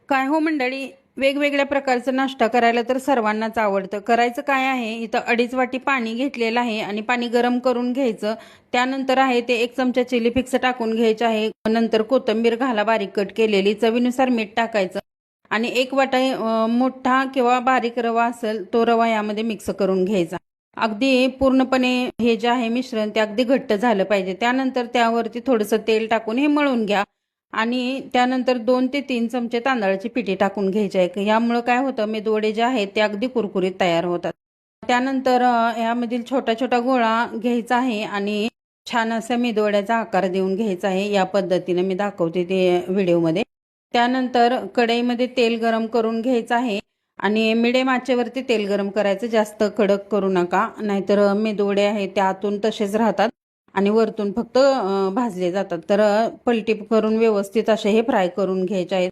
काय हो मंडळी, वेगवेगळ्या प्रकारचा नाश्ता करायला तर सर्वांनाच आवडतं. करायचं काय आहे, इथं 2.5 वाटी पाणी घेतलेलं आहे आणि पाणी गरम करून घ्यायचं. त्यानंतर आहे ते 1 चमचा चिली फ्लेक्स टाकून घ्यायचे आहे. नंतर कोथिंबीर घाला बारीक कट केलेली, चवीनुसार मीठ टाकायचं आणि 1 वाटा मोठा किंवा बारीक रवा असेल तो रवा यामध्ये मिक्स करून घ्यायचा. अगदी पूर्णपणे हे जे आहे मिश्रण ते अगदी घट्ट झालं पाहिजे. त्यानंतर त्यावरती थोडंसं तेल टाकून हे मळून घ्या आणि त्यानंतर 2 ते 3 चमचे तांदळाची पिठी टाकून घ्यायची आहे. यामुळं काय होतं, मेदवडे जे आहेत ते अगदी कुरकुरीत तयार होतात. त्यानंतर यामधील छोटा छोटा गोळा घ्यायचा आहे आणि छान असा मेदवड्याचा आकार देऊन घ्यायचा आहे. या पद्धतीने मी दाखवते ते व्हिडिओमध्ये. त्यानंतर कढईमध्ये तेल गरम करून घ्यायचं आहे आणि मिडियम आचेवरती तेल गरम करायचं, जास्त कडक करू नका, नाहीतर मेदवडे आहेत ते आतून तसेच राहतात आणि वरतून फक्त भाजले जातात. तर पलटी करून व्यवस्थित असे हे फ्राय करून घ्यायचे आहेत.